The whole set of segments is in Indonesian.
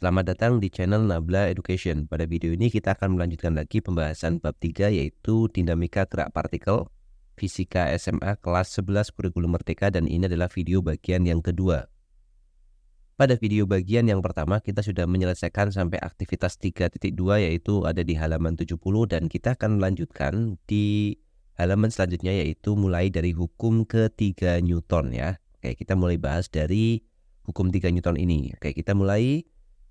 Selamat datang di channel Nabla Education. Pada video ini kita akan melanjutkan lagi pembahasan bab 3 yaitu dinamika gerak partikel fisika SMA kelas 11 kurikulum merdeka, dan ini adalah video bagian yang kedua. Pada video bagian yang pertama kita sudah menyelesaikan sampai aktivitas 3.2 yaitu ada di halaman 70, dan kita akan melanjutkan di halaman selanjutnya yaitu mulai dari hukum ketiga Newton ya. Oke, kita mulai bahas dari hukum 3 Newton ini. Oke, kita mulai.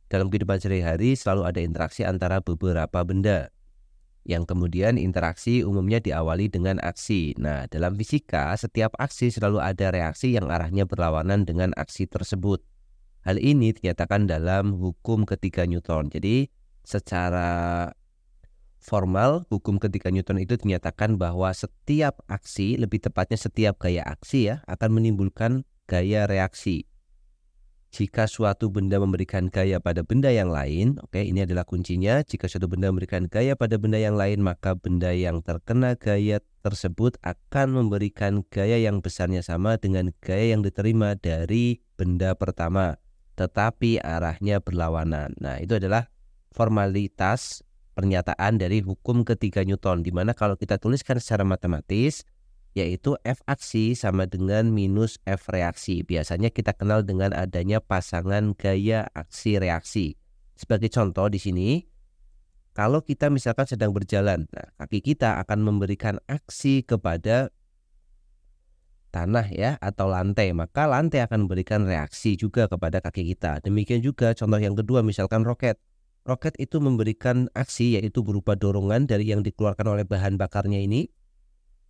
Dalam kehidupan sehari-hari selalu ada interaksi antara beberapa benda, yang kemudian interaksi umumnya diawali dengan aksi. Nah, dalam fisika, setiap aksi selalu ada reaksi yang arahnya berlawanan dengan aksi tersebut. Hal ini dinyatakan dalam hukum ketiga Newton. Jadi, secara formal, hukum ketiga Newton itu dinyatakan bahwa setiap aksi, lebih tepatnya setiap gaya aksi ya, akan menimbulkan gaya reaksi. Jika suatu benda memberikan gaya pada benda yang lain, oke, ini adalah kuncinya. Jika suatu benda memberikan gaya pada benda yang lain, maka benda yang terkena gaya tersebut akan memberikan gaya yang besarnya sama dengan gaya yang diterima dari benda pertama, tetapi arahnya berlawanan. Nah, itu adalah formalitas pernyataan dari hukum ketiga Newton, di mana kalau kita tuliskan secara matematis, yaitu F aksi sama dengan minus F reaksi. Biasanya kita kenal dengan adanya pasangan gaya aksi reaksi. Sebagai contoh di sini, kalau kita misalkan sedang berjalan, nah kaki kita akan memberikan aksi kepada tanah ya atau lantai, maka lantai akan memberikan reaksi juga kepada kaki kita. Demikian juga contoh yang kedua, misalkan roket. Roket itu memberikan aksi yaitu berupa dorongan dari yang dikeluarkan oleh bahan bakarnya ini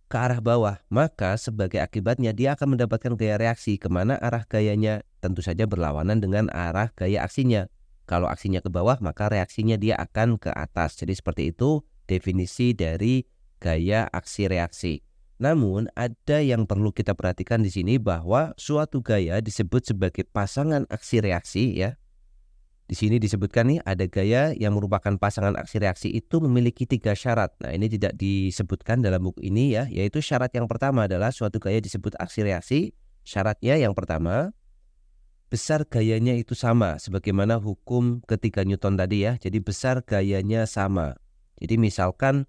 ke arah bawah, maka sebagai akibatnya dia akan mendapatkan gaya reaksi. Kemana arah gayanya? Tentu saja berlawanan dengan arah gaya aksinya. Kalau aksinya ke bawah, maka reaksinya dia akan ke atas. Jadi seperti itu definisi dari gaya aksi reaksi. Namun ada yang perlu kita perhatikan di sini, bahwa suatu gaya disebut sebagai pasangan aksi reaksi ya. Di sini disebutkan nih ada gaya yang merupakan pasangan aksi reaksi itu memiliki 3 syarat. Nah, ini tidak disebutkan dalam buku ini ya, yaitu syarat yang pertama adalah suatu gaya disebut aksi reaksi. Syaratnya yang pertama, besar gayanya itu sama sebagaimana hukum ketiga Newton tadi ya. Jadi besar gayanya sama. Jadi misalkan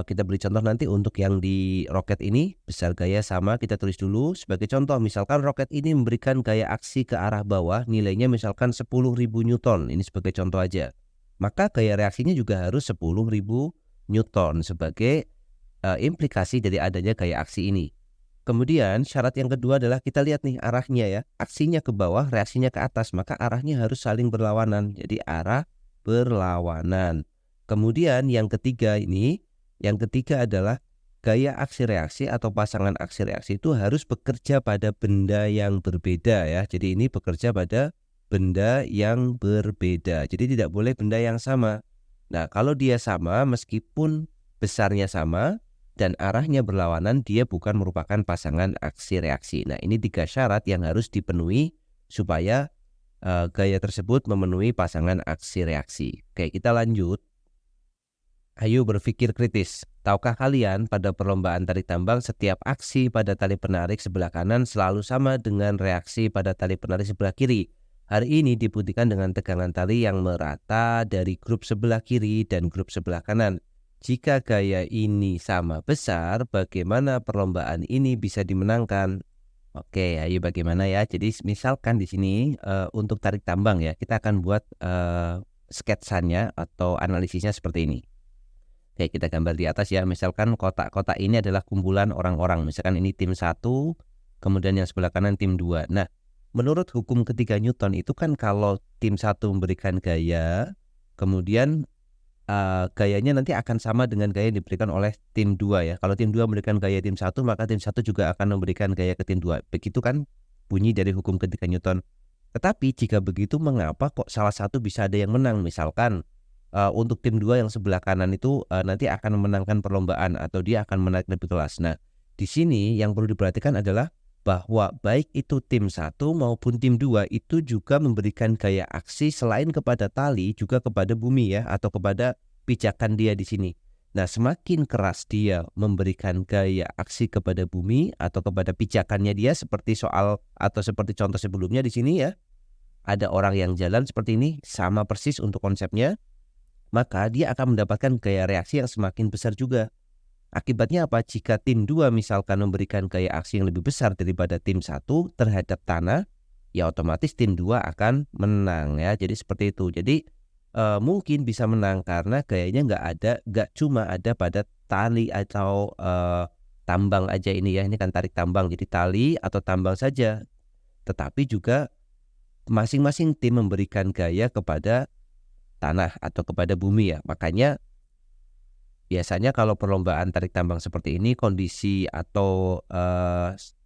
kita beri contoh nanti untuk yang di roket ini, besar gaya sama, kita tulis dulu sebagai contoh. Misalkan roket ini memberikan gaya aksi ke arah bawah, nilainya misalkan 10.000 Newton, ini sebagai contoh aja. Maka gaya reaksinya juga harus 10.000 Newton sebagai implikasi dari adanya gaya aksi ini. Kemudian syarat yang kedua adalah kita lihat nih arahnya ya, aksinya ke bawah, reaksinya ke atas, maka arahnya harus saling berlawanan, jadi arah berlawanan. Kemudian yang ketiga adalah gaya aksi reaksi atau pasangan aksi reaksi itu harus bekerja pada benda yang berbeda ya. Jadi ini bekerja pada benda yang berbeda. Jadi tidak boleh benda yang sama. Nah, kalau dia sama meskipun besarnya sama dan arahnya berlawanan, dia bukan merupakan pasangan aksi reaksi. Nah, ini 3 syarat yang harus dipenuhi supaya gaya tersebut memenuhi pasangan aksi reaksi. Oke, kita lanjut. Ayo berpikir kritis. Tahukah kalian pada perlombaan tarik tambang setiap aksi pada tali penarik sebelah kanan selalu sama dengan reaksi pada tali penarik sebelah kiri? Hari ini dibuktikan dengan tegangan tali yang merata dari grup sebelah kiri dan grup sebelah kanan. Jika gaya ini sama besar, bagaimana perlombaan ini bisa dimenangkan? Oke, ayo bagaimana ya? Jadi misalkan di sini untuk tarik tambang ya, kita akan buat sketsanya atau analisisnya seperti ini. Oke, kita gambar di atas ya. Misalkan kotak-kotak ini adalah kumpulan orang-orang. Misalkan ini tim 1, kemudian yang sebelah kanan tim 2. Nah, menurut hukum ketiga Newton itu kan kalau tim 1 memberikan gaya, kemudian gayanya nanti akan sama dengan gaya yang diberikan oleh tim 2 ya. Kalau tim 2 memberikan gaya tim 1, maka tim 1 juga akan memberikan gaya ke tim 2. Begitu kan bunyi dari hukum ketiga Newton. Tetapi jika begitu, mengapa kok salah satu bisa ada yang menang? Misalkan untuk tim 2 yang sebelah kanan itu nanti akan memenangkan perlombaan atau dia akan menaik lebih kelas. Nah, di sini yang perlu diperhatikan adalah bahwa baik itu tim 1 maupun tim 2 itu juga memberikan gaya aksi selain kepada tali juga kepada bumi ya, atau kepada pijakan dia di sini. Nah, semakin keras dia memberikan gaya aksi kepada bumi atau kepada pijakannya dia, seperti soal atau seperti contoh sebelumnya di sini ya, ada orang yang jalan seperti ini, sama persis untuk konsepnya, maka dia akan mendapatkan gaya reaksi yang semakin besar juga. Akibatnya apa? Jika tim 2 misalkan memberikan gaya aksi yang lebih besar daripada tim 1 terhadap tanah, ya otomatis tim 2 akan menang ya. Jadi seperti itu. Jadi mungkin bisa menang karena gayanya nggak cuma ada pada tali atau tambang aja ini ya. Ini kan tarik tambang, jadi tali atau tambang saja. Tetapi juga masing-masing tim memberikan gaya kepada tanah atau kepada bumi ya. Makanya biasanya kalau perlombaan tarik tambang seperti ini, kondisi atau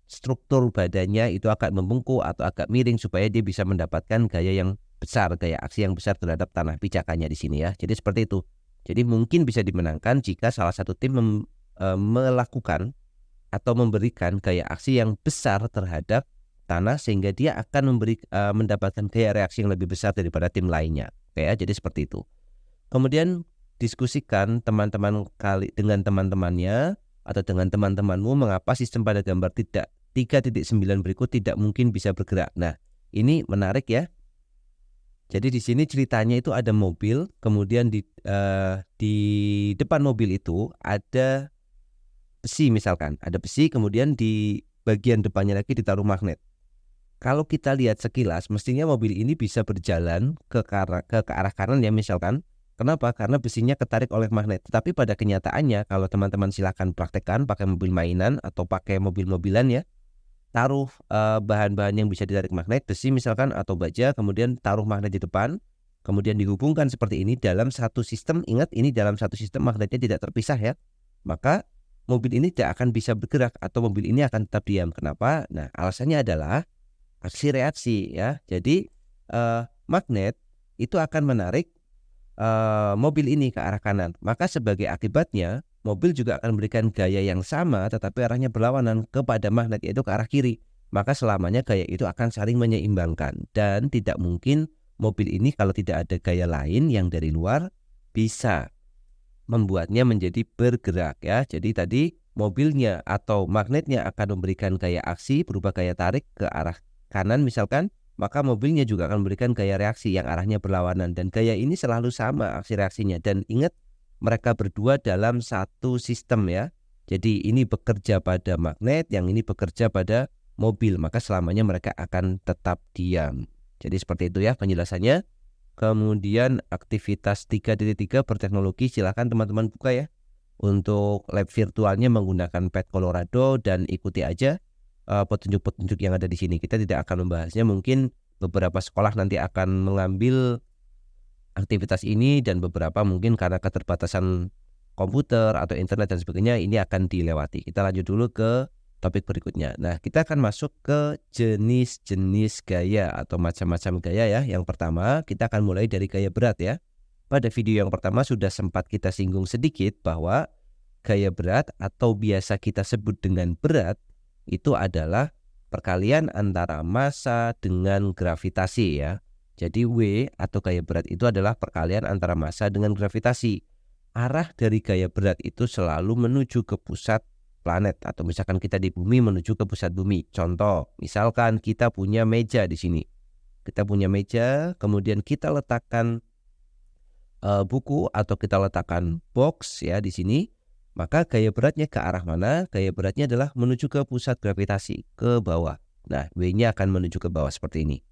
struktur badannya itu akan membungkuk atau agak miring supaya dia bisa mendapatkan gaya yang besar, gaya aksi yang besar terhadap tanah, pijakannya di sini ya. Jadi seperti itu. Jadi mungkin bisa dimenangkan jika salah satu tim melakukan atau memberikan gaya aksi yang besar terhadap tanah sehingga dia akan mendapatkan gaya reaksi yang lebih besar daripada tim lainnya. Oke ya, jadi seperti itu. Kemudian diskusikan dengan teman-temannya atau dengan teman-temanmu mengapa sistem pada gambar 3.9 berikut tidak mungkin bisa bergerak. Nah, ini menarik ya. Jadi di sini ceritanya itu ada mobil, kemudian di depan mobil itu ada besi misalkan, ada besi, kemudian di bagian depannya lagi ditaruh magnet. Kalau kita lihat sekilas, mestinya mobil ini bisa berjalan ke arah kanan ya misalkan. Kenapa? Karena besinya ketarik oleh magnet. Tetapi pada kenyataannya, kalau teman-teman silakan praktekkan pakai mobil mainan atau pakai mobil-mobilan ya, taruh bahan-bahan yang bisa ditarik magnet, besi misalkan atau baja, kemudian taruh magnet di depan, kemudian dihubungkan seperti ini dalam satu sistem. Ingat, ini dalam satu sistem, magnetnya tidak terpisah ya. Maka mobil ini tidak akan bisa bergerak atau mobil ini akan tetap diam. Kenapa? Nah, alasannya adalah aksi reaksi ya. Jadi magnet itu akan menarik mobil ini ke arah kanan. Maka sebagai akibatnya mobil juga akan memberikan gaya yang sama tetapi arahnya berlawanan kepada magnet, yaitu ke arah kiri. Maka selamanya gaya itu akan saling menyeimbangkan dan tidak mungkin mobil ini kalau tidak ada gaya lain yang dari luar bisa membuatnya menjadi bergerak ya. Jadi tadi mobilnya atau magnetnya akan memberikan gaya aksi berupa gaya tarik ke arah kanan misalkan, maka mobilnya juga akan memberikan gaya reaksi yang arahnya berlawanan, dan gaya ini selalu sama aksi reaksinya. Dan ingat, mereka berdua dalam satu sistem ya. Jadi ini bekerja pada magnet, yang ini bekerja pada mobil, maka selamanya mereka akan tetap diam. Jadi seperti itu ya penjelasannya. Kemudian aktivitas 3.3 berteknologi, silakan teman-teman buka ya. Untuk lab virtualnya menggunakan Pet Colorado dan ikuti aja petunjuk-petunjuk yang ada di sini. Kita tidak akan membahasnya, mungkin beberapa sekolah nanti akan mengambil aktivitas ini dan beberapa mungkin karena keterbatasan komputer atau internet dan sebagainya ini akan dilewati. Kita lanjut dulu ke topik berikutnya. Nah, kita akan masuk ke jenis-jenis gaya atau macam-macam gaya ya. Yang pertama, kita akan mulai dari gaya berat ya. Pada video yang pertama sudah sempat kita singgung sedikit bahwa gaya berat atau biasa kita sebut dengan berat itu adalah perkalian antara massa dengan gravitasi ya. Jadi W atau gaya berat itu adalah perkalian antara massa dengan gravitasi. Arah dari gaya berat itu selalu menuju ke pusat planet, atau misalkan kita di bumi menuju ke pusat bumi. Contoh, misalkan kita punya meja di sini. Kita punya meja, kemudian kita letakkan buku atau kita letakkan box ya di sini. Maka gaya beratnya ke arah mana? Gaya beratnya adalah menuju ke pusat gravitasi, ke bawah. Nah, W-nya akan menuju ke bawah seperti ini.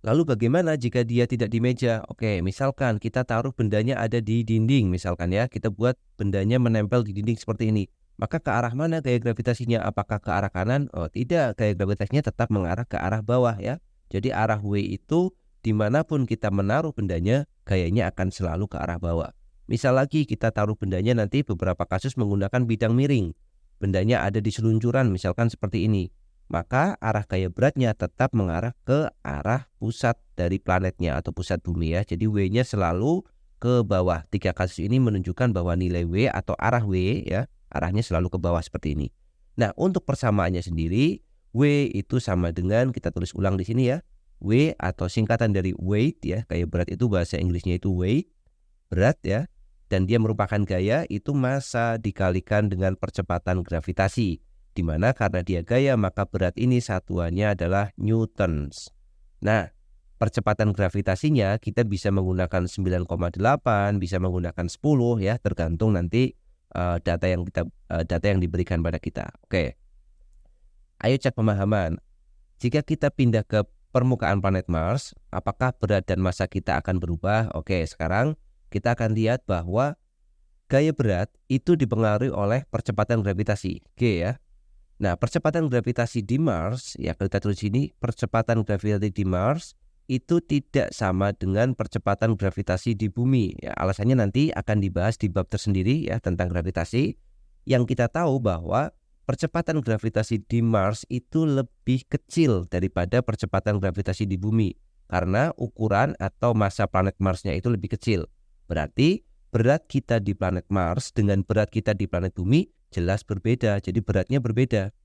Lalu bagaimana jika dia tidak di meja? Oke, misalkan kita taruh bendanya ada di dinding misalkan ya. Kita buat bendanya menempel di dinding seperti ini. Maka ke arah mana gaya gravitasinya? Apakah ke arah kanan? Oh tidak, gaya gravitasinya tetap mengarah ke arah bawah ya. Jadi arah W itu dimanapun kita menaruh bendanya, gayanya akan selalu ke arah bawah. Misal lagi kita taruh bendanya nanti beberapa kasus menggunakan bidang miring. Bendanya ada di seluncuran misalkan seperti ini. Maka arah gaya beratnya tetap mengarah ke arah pusat dari planetnya atau pusat bumi ya. Jadi W-nya selalu ke bawah. 3 kasus ini menunjukkan bahwa nilai W atau arah W ya, arahnya selalu ke bawah seperti ini. Nah, untuk persamaannya sendiri, W itu sama dengan, kita tulis ulang di sini ya, W atau singkatan dari weight ya, gaya berat itu bahasa Inggrisnya itu weight, berat ya. Dan dia merupakan gaya, itu massa dikalikan dengan percepatan gravitasi. Di mana karena dia gaya maka berat ini satuannya adalah newtons. Nah, percepatan gravitasinya kita bisa menggunakan 9,8, bisa menggunakan 10 ya, tergantung nanti data yang diberikan pada kita. Oke. Ayo cek pemahaman. Jika kita pindah ke permukaan planet Mars, apakah berat dan massa kita akan berubah? Oke, sekarang kita akan lihat bahwa gaya berat itu dipengaruhi oleh percepatan gravitasi, G ya. Nah, percepatan gravitasi di Mars, ya kalau kita tulis ini, percepatan gravitasi di Mars itu tidak sama dengan percepatan gravitasi di bumi. Ya, alasannya nanti akan dibahas di bab tersendiri ya tentang gravitasi. Yang kita tahu bahwa percepatan gravitasi di Mars itu lebih kecil daripada percepatan gravitasi di bumi karena ukuran atau massa planet Marsnya itu lebih kecil. Berarti berat kita di planet Mars dengan berat kita di planet bumi jelas berbeda, jadi beratnya berbeda.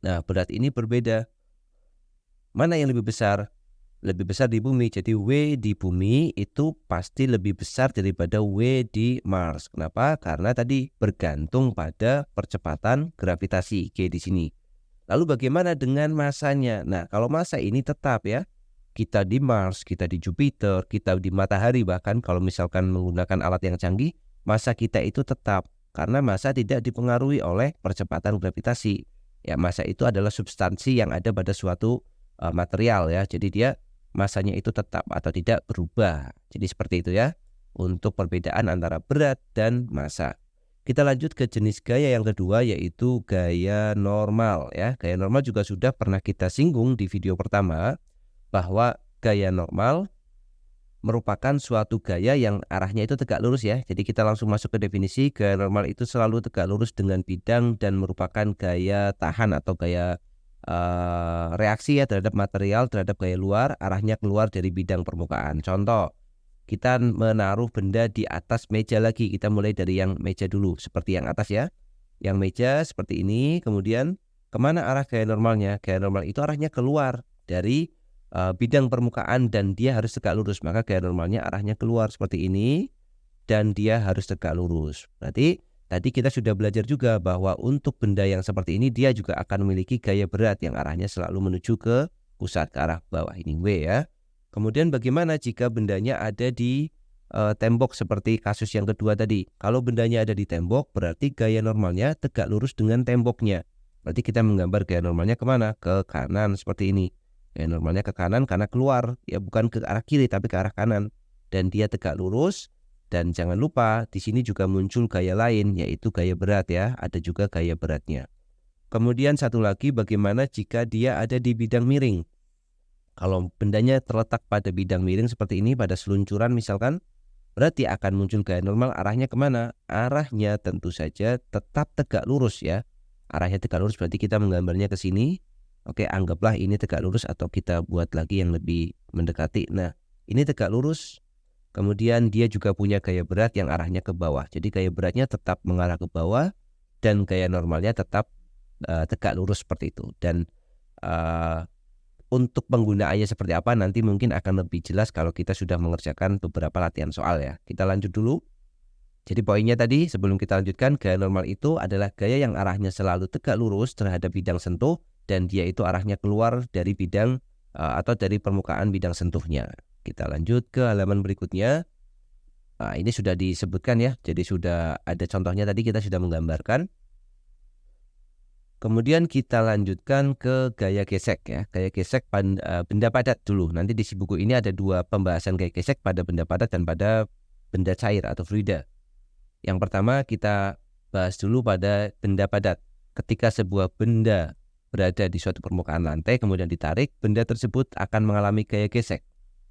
Nah, berat ini berbeda. Mana yang lebih besar? Lebih besar di bumi, jadi W di bumi itu pasti lebih besar daripada W di Mars. Kenapa? Karena tadi bergantung pada percepatan gravitasi G di sini. Lalu bagaimana dengan masanya? Nah, kalau massa ini tetap ya, kita di Mars, kita di Jupiter, kita di matahari, bahkan kalau misalkan menggunakan alat yang canggih, massa kita itu tetap karena massa tidak dipengaruhi oleh percepatan gravitasi. Ya, massa itu adalah substansi yang ada pada suatu material ya. Jadi dia massanya itu tetap atau tidak berubah. Jadi seperti itu ya untuk perbedaan antara berat dan massa. Kita lanjut ke jenis gaya yang kedua yaitu gaya normal ya. Gaya normal juga sudah pernah kita singgung di video pertama bahwa gaya normal merupakan suatu gaya yang arahnya itu tegak lurus ya. Jadi kita langsung masuk ke definisi. Gaya normal itu selalu tegak lurus dengan bidang dan merupakan gaya tahan atau gaya reaksi ya terhadap material, terhadap gaya luar, arahnya keluar dari bidang permukaan. Contoh, kita menaruh benda di atas meja lagi. Kita mulai dari yang meja dulu, seperti yang atas ya. Yang meja seperti ini, kemudian kemana arah gaya normalnya? Gaya normal itu arahnya keluar dari bidang permukaan dan dia harus tegak lurus. Maka gaya normalnya arahnya keluar seperti ini dan dia harus tegak lurus. Berarti tadi kita sudah belajar juga bahwa untuk benda yang seperti ini dia juga akan memiliki gaya berat yang arahnya selalu menuju ke pusat, ke arah bawah, ini W ya. Kemudian bagaimana jika bendanya ada di tembok seperti kasus yang kedua tadi? Kalau bendanya ada di tembok berarti gaya normalnya tegak lurus dengan temboknya. Berarti kita menggambar gaya normalnya kemana? Ke kanan seperti ini. Gaya normalnya ke kanan karena keluar, ya bukan ke arah kiri tapi ke arah kanan. Dan dia tegak lurus. Dan jangan lupa di sini juga muncul gaya lain yaitu gaya berat ya, ada juga gaya beratnya. Kemudian satu lagi bagaimana jika dia ada di bidang miring. Kalau bendanya terletak pada bidang miring seperti ini pada seluncuran misalkan, berarti akan muncul gaya normal arahnya kemana? Arahnya tentu saja tetap tegak lurus ya. Arahnya tegak lurus berarti kita menggambarnya ke sini. Oke, anggaplah ini tegak lurus atau kita buat lagi yang lebih mendekati. Nah, ini tegak lurus. Kemudian dia juga punya gaya berat yang arahnya ke bawah. Jadi gaya beratnya tetap mengarah ke bawah dan gaya normalnya tetap tegak lurus seperti itu. Dan untuk penggunaannya seperti apa nanti mungkin akan lebih jelas kalau kita sudah mengerjakan beberapa latihan soal ya. Kita lanjut dulu. Jadi poinnya tadi sebelum kita lanjutkan, gaya normal itu adalah gaya yang arahnya selalu tegak lurus terhadap bidang sentuh dan dia itu arahnya keluar dari bidang atau dari permukaan bidang sentuhnya. Kita lanjut ke halaman berikutnya. Nah, ini sudah disebutkan ya. Jadi sudah ada contohnya tadi kita sudah menggambarkan. Kemudian kita lanjutkan ke gaya gesek ya. Gaya gesek benda padat dulu. Nanti di buku ini ada dua pembahasan gaya gesek pada benda padat dan pada benda cair atau fluida. Yang pertama kita bahas dulu pada benda padat. Ketika sebuah benda berada di suatu permukaan lantai kemudian ditarik, benda tersebut akan mengalami gaya gesek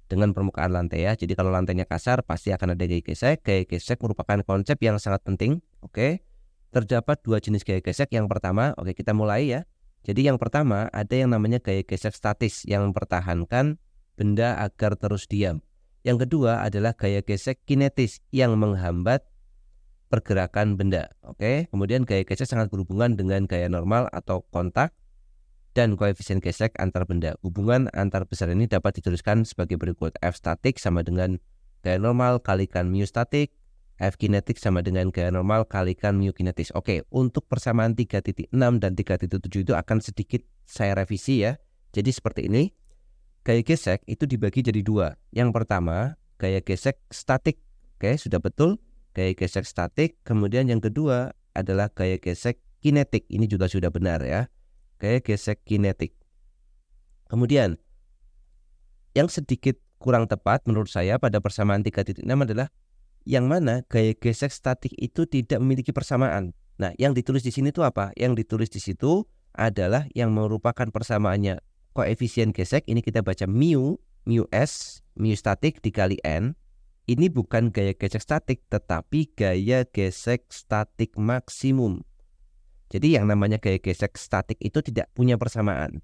dengan permukaan lantai ya. Jadi kalau lantainya kasar pasti akan ada gaya gesek. Gaya gesek merupakan konsep yang sangat penting. Oke. Terdapat dua jenis gaya gesek. Yang pertama, oke kita mulai ya. Jadi yang pertama ada yang namanya gaya gesek statis yang mempertahankan benda agar terus diam. Yang kedua adalah gaya gesek kinetis yang menghambat pergerakan benda. Oke. Kemudian gaya gesek sangat berhubungan dengan gaya normal atau kontak dan koefisien gesek antar benda. Hubungan antar besar ini dapat dituliskan sebagai berikut. F statik sama dengan gaya normal kalikan mu statik. F kinetik sama dengan gaya normal kalikan mu kinetis. Oke, untuk persamaan 3.6 dan 3.7 itu akan sedikit saya revisi ya. Jadi seperti ini. gaya gesek itu dibagi jadi dua. Yang pertama, gaya gesek statik. Oke, sudah betul. Gaya gesek statik. Kemudian yang kedua adalah gaya gesek kinetik. Ini juga sudah benar ya. Gaya gesek kinetik. Kemudian yang sedikit kurang tepat menurut saya pada persamaan 3.6 adalah yang mana gaya gesek statik itu tidak memiliki persamaan. Nah, yang ditulis di sini itu apa? Yang ditulis di situ adalah yang merupakan persamaannya koefisien gesek. Ini kita baca mu s, mu statik dikali n. Ini bukan gaya gesek statik, tetapi gaya gesek statik maksimum. Jadi yang namanya gaya gesek statik itu tidak punya persamaan.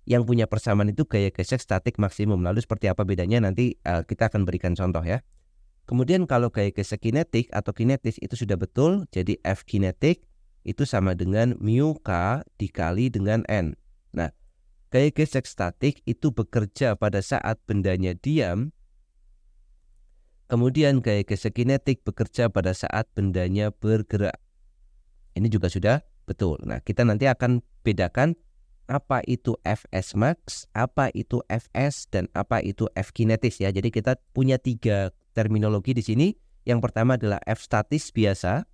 Yang punya persamaan itu gaya gesek statik maksimum. Lalu seperti apa bedanya nanti kita akan berikan contoh ya. Kemudian kalau gaya gesek kinetik atau kinetis itu sudah betul. Jadi F kinetik itu sama dengan mu K dikali dengan N. Nah, gaya gesek statik itu bekerja pada saat bendanya diam. Kemudian gaya gesek kinetik bekerja pada saat bendanya bergerak. Ini juga sudah betul. Nah, kita nanti akan bedakan apa itu Fs max, apa itu Fs, dan apa itu F kinetis ya. Jadi kita punya 3 terminologi di sini. Yang pertama adalah F statis biasa.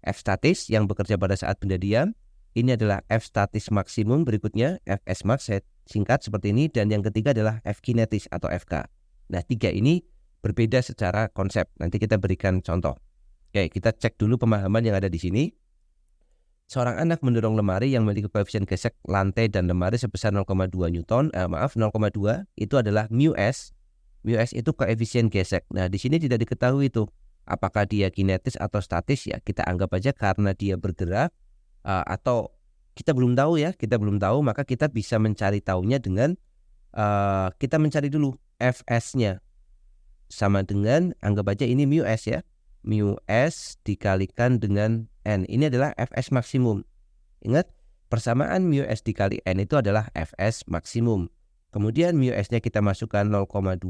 F statis yang bekerja pada saat benda diam. Ini adalah F statis maksimum, berikutnya Fs max, saya singkat seperti ini. Dan yang ketiga adalah F kinetis atau Fk. Nah, 3 ini berbeda secara konsep. Nanti kita berikan contoh. Oke, kita cek dulu pemahaman yang ada di sini. Seorang anak mendorong lemari yang memiliki koefisien gesek lantai dan lemari sebesar 0,2 Newton. 0,2 itu adalah mu s. Mu s itu koefisien gesek. Nah, di sini tidak diketahui itu apakah dia kinetis atau statis ya. Kita anggap aja karena dia bergerak atau kita belum tahu ya. Kita belum tahu, maka kita bisa mencari tahunya dengan kita mencari dulu Fs-nya. Sama dengan anggap aja ini mu s ya. Mu s dikalikan dengan N. Ini adalah Fs maksimum. Ingat, persamaan mu s dikali N itu adalah Fs maksimum. Kemudian mu s-nya kita masukkan 0,2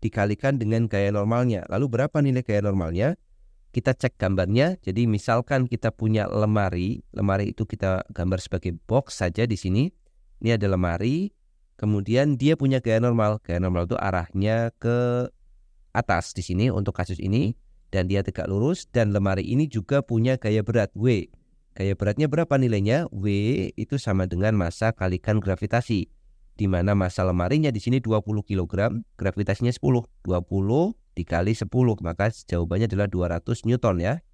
dikalikan dengan gaya normalnya. Lalu berapa nilai gaya normalnya? Kita cek gambarnya. Jadi misalkan kita punya lemari. Lemari itu kita gambar sebagai box saja di sini. Ini ada lemari. Kemudian dia punya gaya normal. Gaya normal itu arahnya ke atas di sini untuk kasus ini. Dan dia tegak lurus, dan lemari ini juga punya gaya berat W. Gaya beratnya berapa nilainya? W itu sama dengan massa kalikan gravitasi, di mana massa lemarinya di sini 20 kg, gravitasinya 10. 20 dikali 10, maka jawabannya adalah 200 Newton ya.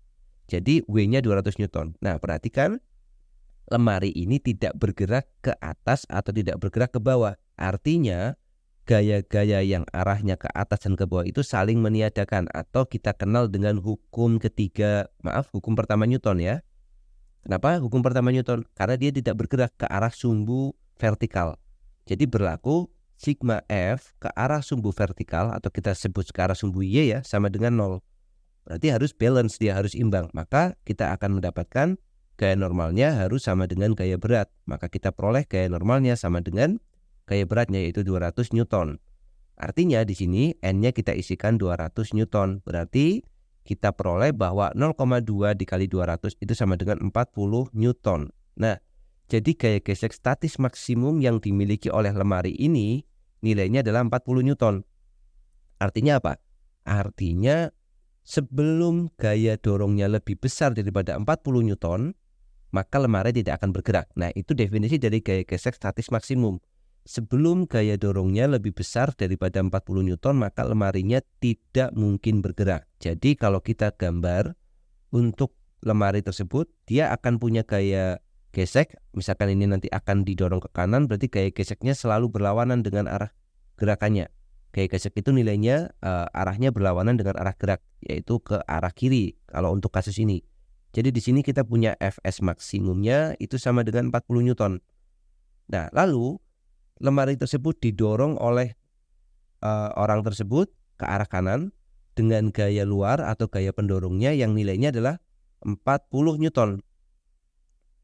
Jadi W-nya 200 Newton. Nah, perhatikan lemari ini tidak bergerak ke atas atau tidak bergerak ke bawah. Artinya gaya-gaya yang arahnya ke atas dan ke bawah itu saling meniadakan, atau kita kenal dengan hukum hukum pertama Newton ya. Kenapa hukum pertama Newton? Karena dia tidak bergerak ke arah sumbu vertikal. Jadi berlaku sigma F ke arah sumbu vertikal, atau kita sebut ke arah sumbu Y ya, sama dengan 0. Berarti harus balance, dia harus imbang. Maka kita akan mendapatkan gaya normalnya harus sama dengan gaya berat. Maka kita peroleh gaya normalnya sama dengan gaya beratnya, yaitu 200 Newton. Artinya di sini N-nya kita isikan 200 Newton. Berarti kita peroleh bahwa 0,2 dikali 200 itu sama dengan 40 Newton. Nah, jadi gaya gesek statis maksimum yang dimiliki oleh lemari ini nilainya adalah 40 Newton. Artinya apa? Artinya sebelum gaya dorongnya lebih besar daripada 40 Newton, maka lemari tidak akan bergerak. Nah, itu definisi dari gaya gesek statis maksimum. Sebelum gaya dorongnya lebih besar daripada 40 Newton, maka lemarinya tidak mungkin bergerak. Jadi kalau kita gambar untuk lemari tersebut, dia akan punya gaya gesek. Misalkan ini nanti akan didorong ke kanan, berarti gaya geseknya selalu berlawanan dengan arah gerakannya. Gaya gesek itu nilainya arahnya berlawanan dengan arah gerak, yaitu ke arah kiri kalau untuk kasus ini. Jadi di sini kita punya Fs maksimumnya itu sama dengan 40 Newton. Nah, lalu lemari tersebut didorong oleh orang tersebut ke arah kanan dengan gaya luar atau gaya pendorongnya yang nilainya adalah 40 Newton.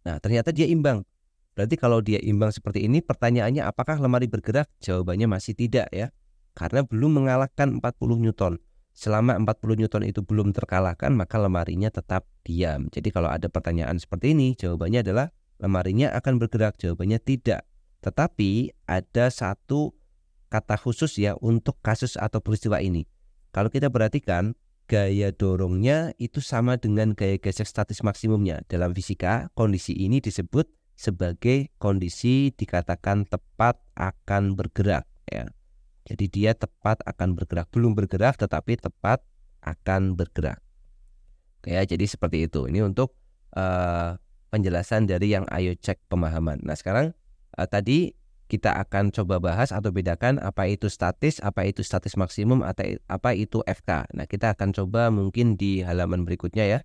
Nah, ternyata dia imbang. Berarti kalau dia imbang seperti ini, pertanyaannya apakah lemari bergerak? Jawabannya masih tidak ya. Karena belum mengalahkan 40 Newton. Selama 40 Newton itu belum terkalahkan, maka lemarinya tetap diam. Jadi kalau ada pertanyaan seperti ini, jawabannya adalah lemarinya akan bergerak. Jawabannya tidak. Tetapi ada satu kata khusus ya untuk kasus atau peristiwa ini. Kalau kita perhatikan, gaya dorongnya itu sama dengan gaya gesek statis maksimumnya. Dalam fisika, kondisi ini disebut sebagai kondisi dikatakan tepat akan bergerak ya. Jadi dia tepat akan bergerak, belum bergerak tetapi tepat akan bergerak. Oke ya, jadi seperti itu. Ini untuk penjelasan dari yang ayo cek pemahaman. Nah sekarang tadi kita akan coba bahas atau bedakan apa itu statis maksimum, atau apa itu FK. Nah kita akan coba mungkin di halaman berikutnya ya.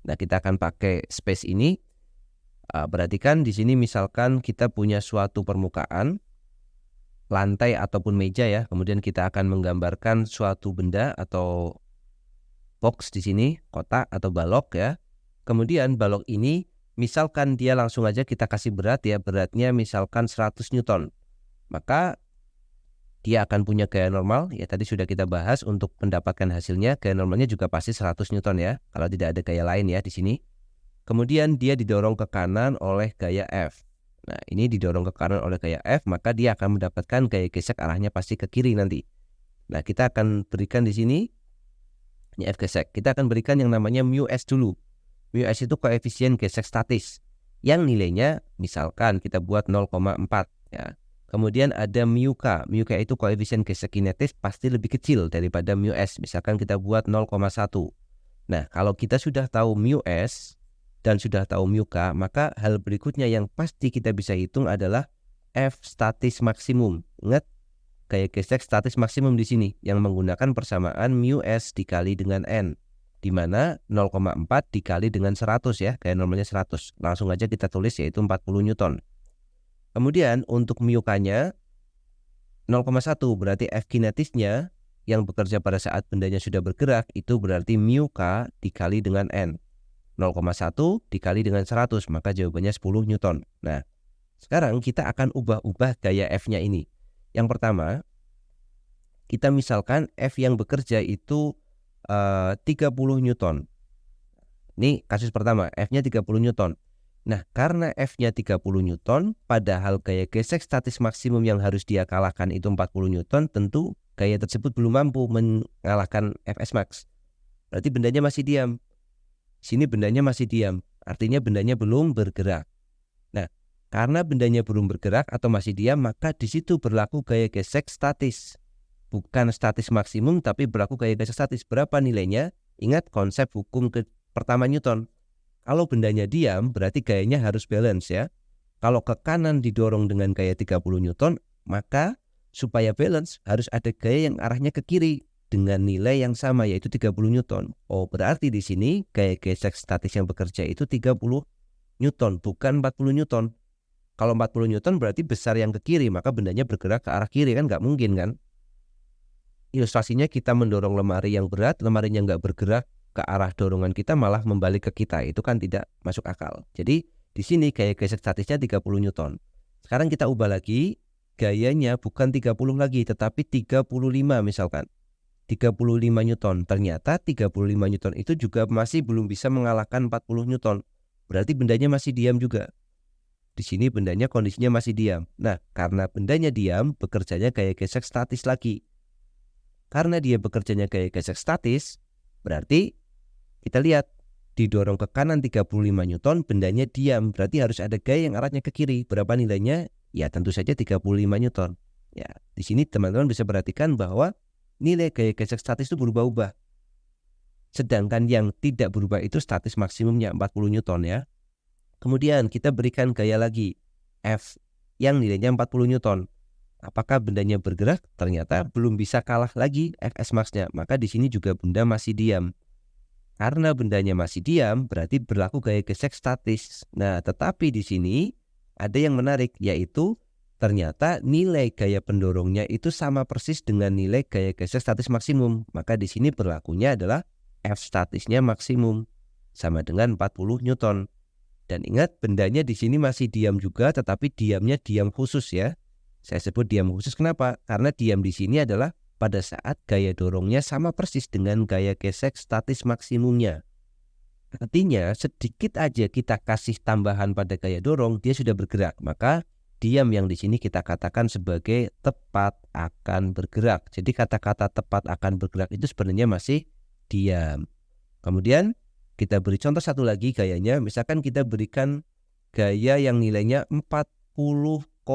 Nah kita akan pakai space ini. Perhatikan di sini misalkan kita punya suatu permukaan, lantai ataupun meja ya. Kemudian kita akan menggambarkan suatu benda atau box di sini, kotak atau balok ya. Kemudian balok ini misalkan dia langsung aja kita kasih berat ya, beratnya misalkan 100 Newton. Maka dia akan punya gaya normal ya, tadi sudah kita bahas untuk mendapatkan hasilnya, gaya normalnya juga pasti 100 Newton ya, kalau tidak ada gaya lain ya di sini. Kemudian dia didorong ke kanan oleh gaya F. Nah, ini didorong ke kanan oleh gaya F, maka dia akan mendapatkan gaya gesek arahnya pasti ke kiri nanti. Nah, kita akan berikan di sini ini F gesek. Kita akan berikan yang namanya mu S dulu. Mu S itu koefisien gesek statis yang nilainya misalkan kita buat 0,4 ya. Kemudian ada mu K. Mu K itu koefisien gesek kinetis pasti lebih kecil daripada mu S. Misalkan kita buat 0,1. Nah, kalau kita sudah tahu mu S dan sudah tahu mu K, maka hal berikutnya yang pasti kita bisa hitung adalah F statis maksimum. Ingat, gaya gesek statis maksimum di sini yang menggunakan persamaan mu S dikali dengan N, di mana 0,4 dikali dengan 100 ya, gaya normalnya 100. Langsung aja kita tulis yaitu 40 Newton. Kemudian untuk mu K-nya 0,1 berarti F kinetisnya yang bekerja pada saat bendanya sudah bergerak itu berarti mu K dikali dengan N. 0,1 dikali dengan 100, maka jawabannya 10 Newton. Nah, sekarang kita akan ubah-ubah gaya F-nya ini. Yang pertama, kita misalkan F yang bekerja itu 30 Newton. Ini kasus pertama, F-nya 30 Newton. Nah, karena F-nya 30 Newton, padahal gaya gesek statis maksimum yang harus dia kalahkan itu 40 Newton, tentu gaya tersebut belum mampu mengalahkan Fs max. Berarti bendanya masih diam. Sini bendanya masih diam, artinya bendanya belum bergerak. Nah, karena bendanya belum bergerak atau masih diam, maka di situ berlaku gaya gesek statis. Bukan statis maksimum, tapi berlaku gaya gesek statis. Berapa nilainya? Ingat konsep hukum pertama Newton. Kalau bendanya diam, berarti gayanya harus balance ya. Kalau ke kanan didorong dengan gaya 30 Newton, maka supaya balance harus ada gaya yang arahnya ke kiri dengan nilai yang sama yaitu 30 Newton. Oh, berarti di sini gaya gesek statis yang bekerja itu 30 Newton, bukan 40 Newton. Kalau 40 Newton berarti besar yang ke kiri, maka bendanya bergerak ke arah kiri, kan nggak mungkin kan? Ilustrasinya kita mendorong lemari yang berat, lemarinya nggak bergerak ke arah dorongan kita, malah membalik ke kita. Itu kan tidak masuk akal. Jadi di sini gaya gesek statisnya 30 Newton. Sekarang kita ubah lagi, gayanya bukan 30 lagi tetapi 35 misalkan. 35 Newton. Ternyata 35 Newton itu juga masih belum bisa mengalahkan 40 Newton. Berarti bendanya masih diam juga. Di sini bendanya kondisinya masih diam. Nah, karena bendanya diam, bekerjanya gaya gesek statis lagi. Karena dia bekerjanya gaya gesek statis, berarti kita lihat didorong ke kanan 35 Newton, bendanya diam. Berarti harus ada gaya yang arahnya ke kiri. Berapa nilainya? Ya tentu saja 35 Newton. Ya, di sini teman-teman bisa perhatikan bahwa nilai gaya gesek statis itu berubah-ubah. Sedangkan yang tidak berubah itu statis maksimumnya 40 Newton ya. Kemudian kita berikan gaya lagi F yang nilainya 40 Newton. Apakah bendanya bergerak? Ternyata belum bisa kalah lagi Fs max-nya. Maka di sini juga benda masih diam. Karena bendanya masih diam, berarti berlaku gaya gesek statis. Nah, tetapi di sini ada yang menarik, yaitu ternyata nilai gaya pendorongnya itu sama persis dengan nilai gaya gesek statis maksimum. Maka di sini berlakunya adalah F statisnya maksimum, sama dengan 40 Newton. Dan ingat, bendanya di sini masih diam juga, tetapi diamnya diam khusus ya. Saya sebut diam khusus kenapa? Karena diam di sini adalah pada saat gaya dorongnya sama persis dengan gaya gesek statis maksimumnya. Artinya sedikit aja kita kasih tambahan pada gaya dorong, dia sudah bergerak. Maka diam yang di sini kita katakan sebagai tepat akan bergerak. Jadi kata-kata tepat akan bergerak itu sebenarnya masih diam. Kemudian kita beri contoh satu lagi gayanya, misalkan kita berikan gaya yang nilainya 40,5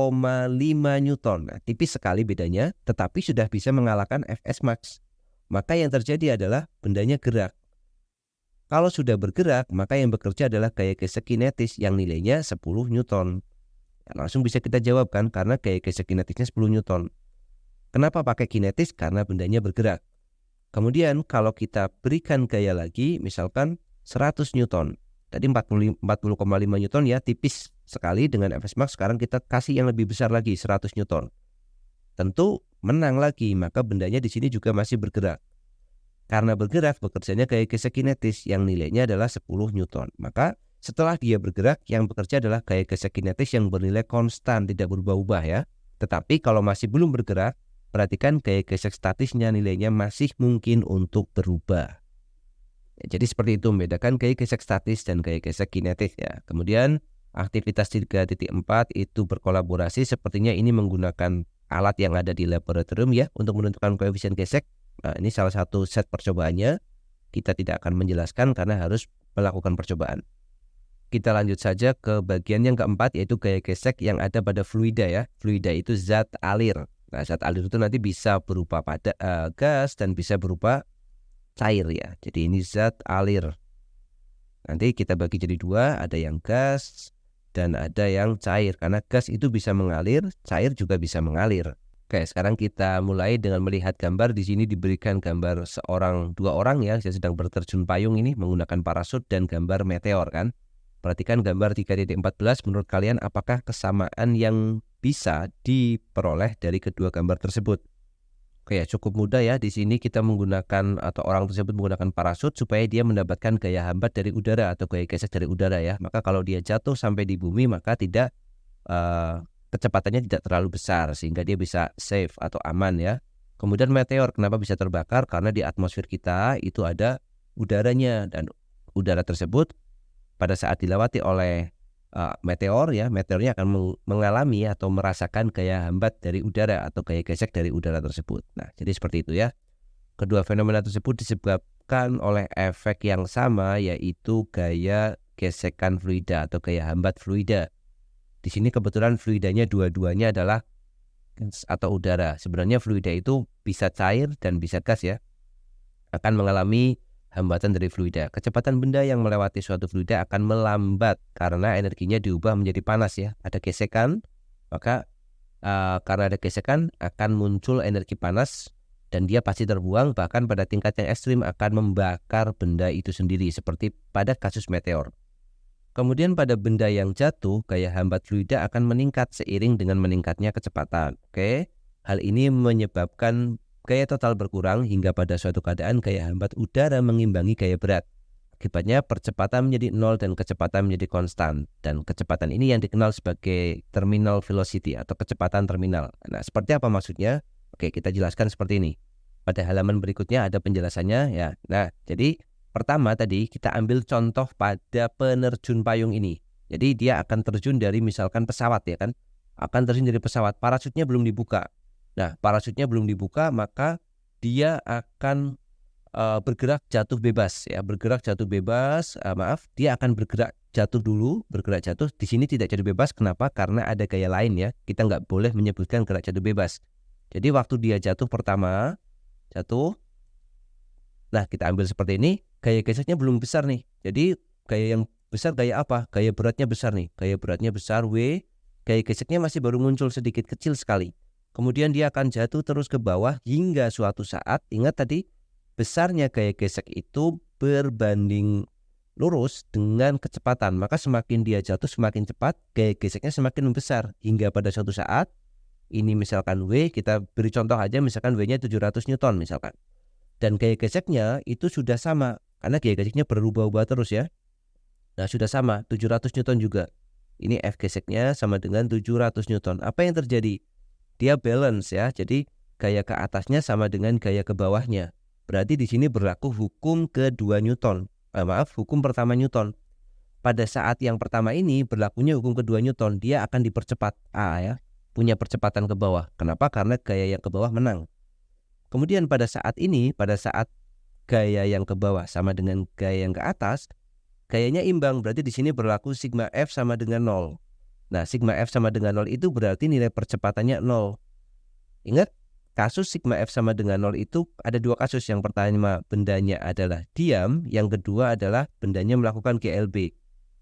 Newton. Nah, tipis sekali bedanya, tetapi sudah bisa mengalahkan Fs max. Maka yang terjadi adalah bendanya gerak. Kalau sudah bergerak, maka yang bekerja adalah gaya gesek kinetis yang nilainya 10 Newton. Nah, langsung bisa kita jawab kan, karena gaya gesek kinetisnya 10 Newton. Kenapa pakai kinetis? Karena bendanya bergerak. Kemudian kalau kita berikan gaya lagi, misalkan 100 Newton. Tadi 40,5 Newton ya, tipis sekali dengan Fs max. Sekarang kita kasih yang lebih besar lagi, 100 Newton. Tentu menang lagi, maka bendanya di sini juga masih bergerak. Karena bergerak, bekerjanya gaya gesek kinetis yang nilainya adalah 10 Newton. Maka setelah dia bergerak, yang bekerja adalah gaya gesek kinetis yang bernilai konstan, tidak berubah-ubah ya. Tetapi kalau masih belum bergerak, perhatikan gaya gesek statisnya nilainya masih mungkin untuk berubah. Ya, jadi seperti itu membedakan gaya gesek statis dan gaya gesek kinetis ya. Kemudian aktivitas 3.4 itu berkolaborasi, sepertinya ini menggunakan alat yang ada di laboratorium ya untuk menentukan koefisien gesek. Nah, ini salah satu set percobaannya. Kita tidak akan menjelaskan karena harus melakukan percobaan. Kita lanjut saja ke bagian yang keempat, yaitu gaya gesek yang ada pada fluida ya. Fluida itu zat alir. Nah, zat alir itu nanti bisa berupa gas dan bisa berupa cair ya. Jadi ini zat alir. Nanti kita bagi jadi dua, ada yang gas dan ada yang cair. Karena gas itu bisa mengalir, cair juga bisa mengalir. Oke, sekarang kita mulai dengan melihat gambar. Di sini diberikan gambar dua orang ya, yang sedang berterjun payung ini menggunakan parasut dan gambar meteor kan. Perhatikan gambar 3.14, menurut kalian apakah kesamaan yang bisa diperoleh dari kedua gambar tersebut? Oke ya, cukup mudah ya. Di sini kita menggunakan atau orang tersebut menggunakan parasut supaya dia mendapatkan gaya hambat dari udara atau gaya gesek dari udara ya. Maka kalau dia jatuh sampai di bumi maka tidak kecepatannya tidak terlalu besar sehingga dia bisa safe atau aman ya. Kemudian meteor kenapa bisa terbakar? Karena di atmosfer kita itu ada udaranya dan udara tersebut pada saat dilewati oleh meteor ya, meteornya akan mengalami atau merasakan gaya hambat dari udara atau gaya gesek dari udara tersebut. Nah, jadi seperti itu ya. Kedua fenomena tersebut disebabkan oleh efek yang sama, yaitu gaya gesekan fluida atau gaya hambat fluida. Di sini kebetulan fluidanya dua-duanya adalah gas atau udara. Sebenarnya fluida itu bisa cair dan bisa gas ya. Akan mengalami hambatan dari fluida. Kecepatan benda yang melewati suatu fluida akan melambat karena energinya diubah menjadi panas ya. Ada gesekan, maka karena ada gesekan akan muncul energi panas dan dia pasti terbuang, bahkan pada tingkat yang ekstrim akan membakar benda itu sendiri seperti pada kasus meteor. Kemudian pada benda yang jatuh, gaya hambat fluida akan meningkat seiring dengan meningkatnya kecepatan. Oke, hal ini menyebabkan gaya total berkurang hingga pada suatu keadaan gaya hambat udara mengimbangi gaya berat. Akibatnya percepatan menjadi nol dan kecepatan menjadi konstan. Dan kecepatan ini yang dikenal sebagai terminal velocity atau kecepatan terminal. Nah, seperti apa maksudnya? Oke, kita jelaskan seperti ini. Pada halaman berikutnya ada penjelasannya ya. Nah, jadi pertama tadi kita ambil contoh pada penerjun payung ini. Jadi dia akan terjun dari misalkan pesawat ya kan. Akan terjun dari pesawat, parasutnya belum dibuka. Nah, parasutnya belum dibuka maka dia akan bergerak jatuh bebas ya. Bergerak jatuh bebas, dia akan bergerak jatuh dulu, bergerak jatuh. Di sini tidak jatuh bebas, kenapa? Karena ada gaya lain ya. Kita nggak boleh menyebutkan gerak jatuh bebas. Jadi waktu dia jatuh pertama, jatuh. Nah, kita ambil seperti ini. Gaya geseknya belum besar nih. Jadi gaya yang besar gaya apa? Gaya beratnya besar nih. Gaya beratnya besar W. Gaya geseknya masih baru muncul sedikit kecil sekali. Kemudian dia akan jatuh terus ke bawah hingga suatu saat, ingat tadi besarnya gaya gesek itu berbanding lurus dengan kecepatan. Maka semakin dia jatuh semakin cepat, gaya geseknya semakin membesar. Hingga pada suatu saat, ini misalkan W, kita beri contoh aja misalkan W-nya 700 Newton misalkan. Dan gaya geseknya itu sudah sama. Karena gaya geseknya berubah-ubah terus ya. Nah, sudah sama, 700 Newton juga. Ini F geseknya sama dengan 700 Newton. Apa yang terjadi? Dia balance ya. Jadi gaya ke atasnya sama dengan gaya ke bawahnya. Berarti di sini berlaku hukum kedua Newton. Hukum pertama Newton. pada saat yang pertama ini berlakunya hukum kedua Newton, dia akan dipercepat A ya, punya percepatan ke bawah. Kenapa? Karena gaya yang ke bawah menang. Kemudian pada saat ini, pada saat gaya yang ke bawah sama dengan gaya yang ke atas, gayanya imbang, berarti di sini berlaku sigma F sama dengan 0. Nah, sigma F sama dengan 0 itu berarti nilai percepatannya 0. Ingat, kasus sigma F sama dengan 0 itu ada dua kasus. Yang pertama bendanya adalah diam, yang kedua adalah bendanya melakukan GLB.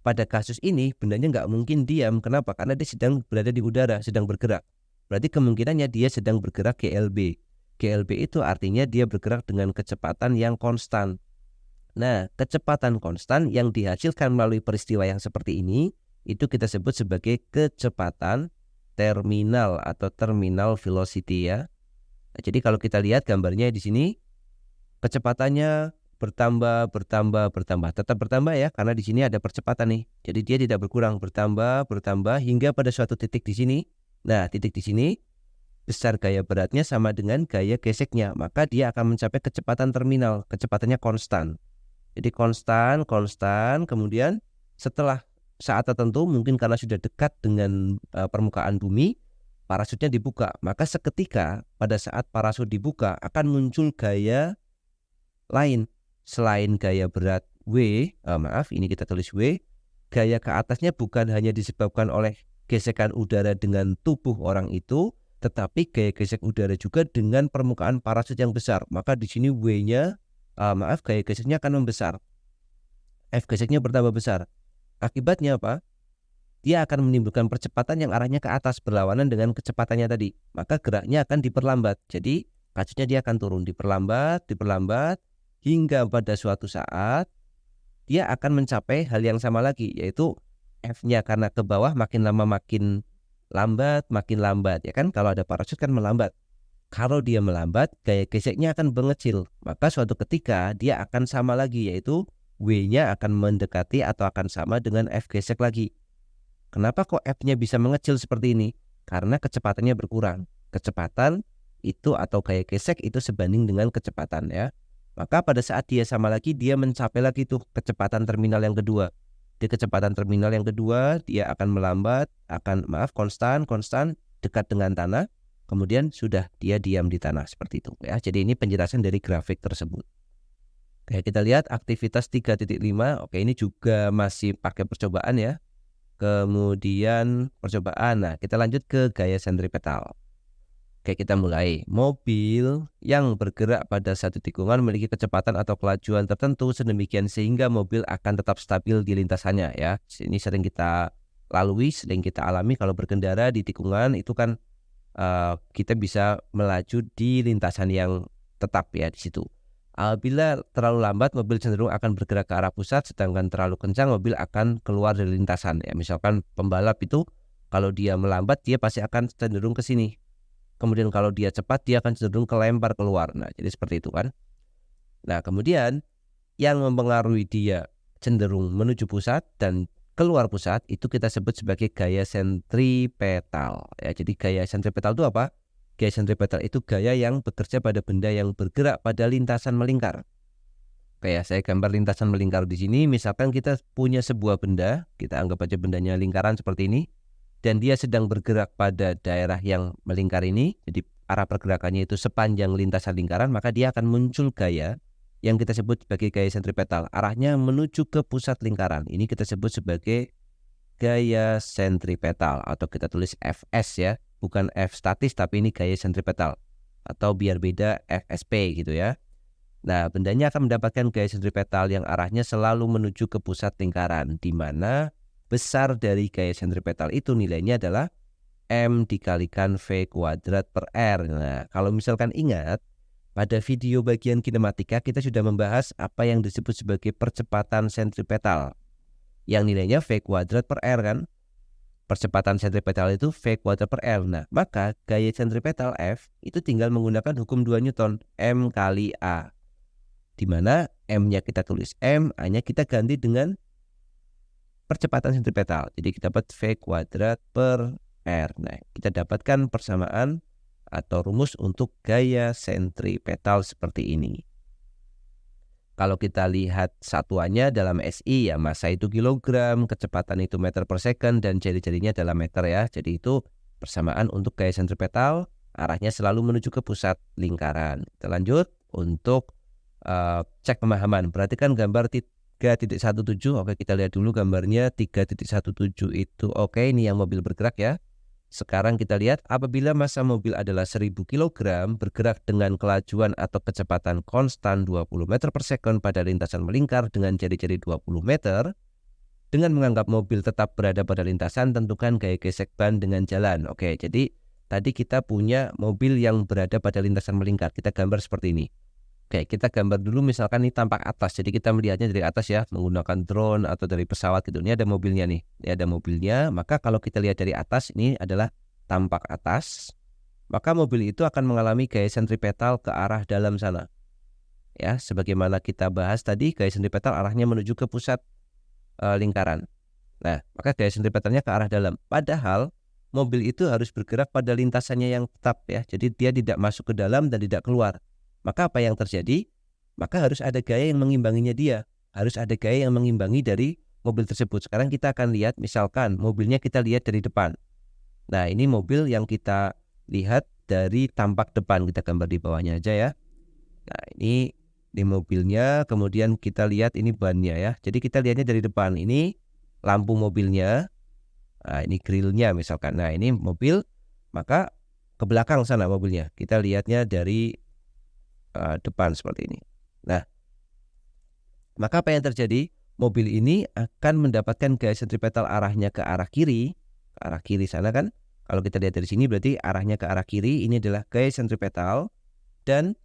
Pada kasus ini bendanya nggak mungkin diam. Kenapa? Karena dia sedang berada di udara, sedang bergerak. Berarti kemungkinannya dia sedang bergerak GLB. GLB itu artinya dia bergerak dengan kecepatan yang konstan. Nah, kecepatan konstan yang dihasilkan melalui peristiwa yang seperti ini, itu kita sebut sebagai kecepatan terminal atau terminal velocity ya. Nah, jadi kalau kita lihat gambarnya di sini, kecepatannya bertambah, tetap bertambah ya, karena di sini ada percepatan nih. Jadi dia tidak berkurang, bertambah hingga pada suatu titik di sini. Nah, titik di sini besar gaya beratnya sama dengan gaya geseknya, maka dia akan mencapai kecepatan terminal, kecepatannya konstan. Jadi konstan, kemudian setelah saat tertentu mungkin karena sudah dekat dengan permukaan bumi, parasutnya dibuka. Maka seketika pada saat parasut dibuka akan muncul gaya lain selain gaya berat W, ini kita tulis W. Gaya ke atasnya bukan hanya disebabkan oleh gesekan udara dengan tubuh orang itu, tetapi gaya gesek udara juga dengan permukaan parasut yang besar. Maka di sini W-nya, gaya geseknya akan membesar. F geseknya bertambah besar. Akibatnya apa? Dia akan menimbulkan percepatan yang arahnya ke atas berlawanan dengan kecepatannya tadi. Maka geraknya akan diperlambat. Jadi kasusnya dia akan turun, diperlambat, hingga pada suatu saat dia akan mencapai hal yang sama lagi, yaitu F-nya karena ke bawah makin lama makin lambat ya kan. Kalau ada parasut kan melambat. Kalau dia melambat, gaya geseknya akan mengecil. Maka suatu ketika dia akan sama lagi, yaitu W-nya akan mendekati atau akan sama dengan F gesek lagi. Kenapa kok F-nya bisa mengecil seperti ini? Karena kecepatannya berkurang. Kecepatan itu atau gaya gesek itu sebanding dengan kecepatan ya. Maka pada saat dia sama lagi, dia mencapai lagi tuh kecepatan terminal yang kedua. Di kecepatan terminal yang kedua dia akan melambat, konstan dekat dengan tanah, kemudian sudah dia diam di tanah seperti itu ya. Jadi ini penjelasan dari grafik tersebut. Oke, kita lihat aktivitas 3.5. Oke, ini juga masih pakai percobaan ya. Kemudian percobaan. Nah, kita lanjut ke gaya sentripetal. Oke, kita mulai. Mobil yang bergerak pada satu tikungan memiliki kecepatan atau kelajuan tertentu sedemikian sehingga mobil akan tetap stabil di lintasannya ya. Ini sering kita lalui, sering kita alami kalau berkendara di tikungan itu kan kita bisa melaju di lintasan yang tetap ya di situ. Apabila terlalu lambat, mobil cenderung akan bergerak ke arah pusat, sedangkan terlalu kencang mobil akan keluar dari lintasan ya. Misalkan pembalap itu kalau dia melambat dia pasti akan cenderung ke sini. Kemudian kalau dia cepat dia akan cenderung kelempar keluar. Nah, jadi seperti itu kan. Nah, kemudian yang mempengaruhi dia cenderung menuju pusat dan keluar pusat itu kita sebut sebagai gaya sentripetal. Ya, jadi gaya sentripetal itu apa? Gaya sentripetal itu gaya yang bekerja pada benda yang bergerak pada lintasan melingkar. Kayak saya gambar lintasan melingkar di sini. Misalkan kita punya sebuah benda, kita anggap aja bendanya lingkaran seperti ini. Dan dia sedang bergerak pada daerah yang melingkar ini, jadi arah pergerakannya itu sepanjang lintasan lingkaran, maka dia akan muncul gaya yang kita sebut sebagai gaya sentripetal. Arahnya menuju ke pusat lingkaran. Ini kita sebut sebagai gaya sentripetal atau kita tulis Fs ya, bukan F statis tapi ini gaya sentripetal atau biar beda FSP gitu ya. Nah, bendanya akan mendapatkan gaya sentripetal yang arahnya selalu menuju ke pusat lingkaran, di mana besar dari gaya sentripetal itu nilainya adalah M dikalikan V kuadrat per R. Nah, kalau misalkan ingat, pada video bagian kinematika kita sudah membahas apa yang disebut sebagai percepatan sentripetal. Yang nilainya V kuadrat per R kan. Percepatan sentripetal itu V kuadrat per R. Nah, maka gaya sentripetal F itu tinggal menggunakan hukum 2 Newton, M kali A. Di mana M-nya kita tulis M, A-nya kita ganti dengan percepatan sentripetal. Jadi kita dapat V kuadrat per R. Nah, kita dapatkan persamaan atau rumus untuk gaya sentripetal seperti ini. Kalau kita lihat satuannya dalam SI ya, massa itu kilogram, kecepatan itu meter per second, dan jari-jarinya dalam meter ya. Jadi itu persamaan untuk gaya sentripetal, arahnya selalu menuju ke pusat lingkaran. Kita lanjut untuk cek pemahaman. Perhatikan gambar 3.17. Oke, kita lihat dulu gambarnya 3.17 itu. Oke, ini yang mobil bergerak ya. Sekarang kita lihat apabila massa mobil adalah 1000 kg bergerak dengan kelajuan atau kecepatan konstan 20 meter per second pada lintasan melingkar dengan jari-jari 20 meter. Dengan menganggap mobil tetap berada pada lintasan, tentukan gaya gesek ban dengan jalan. Oke, jadi tadi kita punya mobil yang berada pada lintasan melingkar. Kita gambar seperti ini. Oke, kita gambar dulu misalkan ini tampak atas. Jadi kita melihatnya dari atas ya, menggunakan drone atau dari pesawat gitu. Ini ada mobilnya nih. Ini ada mobilnya. Maka kalau kita lihat dari atas, ini adalah tampak atas. Maka mobil itu akan mengalami gaya sentripetal ke arah dalam sana. Ya, sebagaimana kita bahas tadi, gaya sentripetal arahnya menuju ke pusat lingkaran. Nah, maka gaya sentripetalnya ke arah dalam. Padahal mobil itu harus bergerak pada lintasannya yang tetap ya. Jadi dia tidak masuk ke dalam dan tidak keluar. Maka apa yang terjadi? Maka harus ada gaya yang mengimbanginya dia. Harus ada gaya yang mengimbangi dari mobil tersebut. Sekarang kita akan lihat misalkan mobilnya kita lihat dari depan. Nah, ini mobil yang kita lihat dari tampak depan. Kita gambar di bawahnya aja ya. Nah, ini mobilnya, kemudian kita lihat ini bannya ya. Jadi kita lihatnya dari depan. Ini lampu mobilnya. Nah, ini grillnya misalkan. Nah, ini mobil, maka ke belakang sana mobilnya. Kita lihatnya dari depan seperti ini. Nah, maka apa yang terjadi? Mobil ini akan mendapatkan gaya sentripetal arahnya ke arah kiri sana kan. Kalau kita lihat dari sini berarti arahnya ke arah kiri. Ini adalah gaya sentripetal. Dan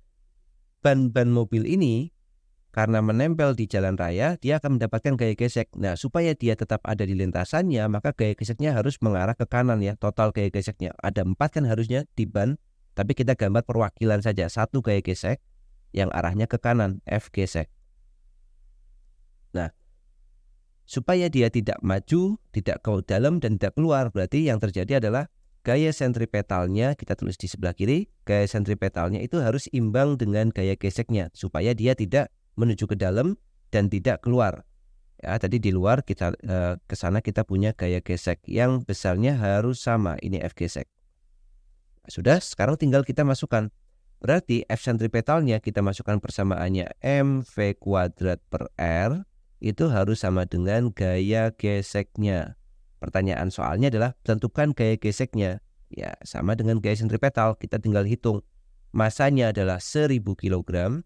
ban mobil ini karena menempel di jalan raya, dia akan mendapatkan gaya gesek. Nah, supaya dia tetap ada di lintasannya, maka gaya geseknya harus mengarah ke kanan ya. Total gaya geseknya ada 4 kan harusnya di ban. Tapi kita gambar perwakilan saja. 1 gaya gesek yang arahnya ke kanan, F gesek. Nah, supaya dia tidak maju, tidak ke dalam, dan tidak keluar, berarti yang terjadi adalah gaya sentripetalnya, kita tulis di sebelah kiri, gaya sentripetalnya itu harus imbang dengan gaya geseknya, supaya dia tidak menuju ke dalam dan tidak keluar. Ya, tadi di luar kita ke sana kita punya gaya gesek yang besarnya harus sama, ini F gesek. Sudah, sekarang tinggal kita masukkan. Berarti F sentripetalnya kita masukkan persamaannya mv kuadrat per R itu harus sama dengan gaya geseknya. Pertanyaan soalnya adalah tentukan gaya geseknya. Ya, sama dengan gaya sentripetal, kita tinggal hitung. Masanya adalah 1000 kg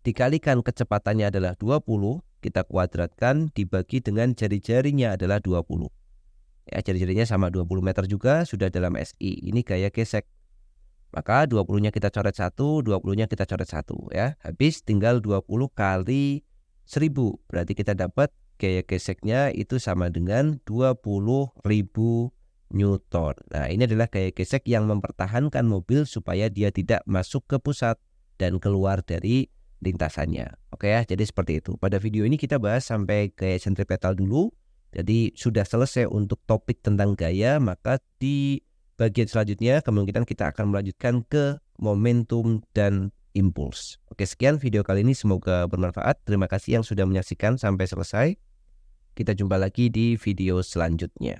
dikalikan kecepatannya adalah 20, kita kuadratkan dibagi dengan jari-jarinya adalah 20. Ya, jari-jarinya sama 20 meter juga, sudah dalam SI. Ini gaya gesek. Maka 20-nya kita coret 1, 20-nya kita coret 1 ya. Habis tinggal 20 kali 1000. Berarti kita dapat gaya geseknya itu sama dengan 20.000 Newton. Nah, ini adalah gaya gesek yang mempertahankan mobil supaya dia tidak masuk ke pusat dan keluar dari lintasannya. Oke ya, jadi seperti itu. Pada video ini kita bahas sampai gaya sentripetal dulu. Jadi sudah selesai untuk topik tentang gaya, maka di bagian selanjutnya kemungkinan kita akan melanjutkan ke momentum dan impuls. Oke, sekian video kali ini, semoga bermanfaat. Terima kasih yang sudah menyaksikan sampai selesai. Kita jumpa lagi di video selanjutnya.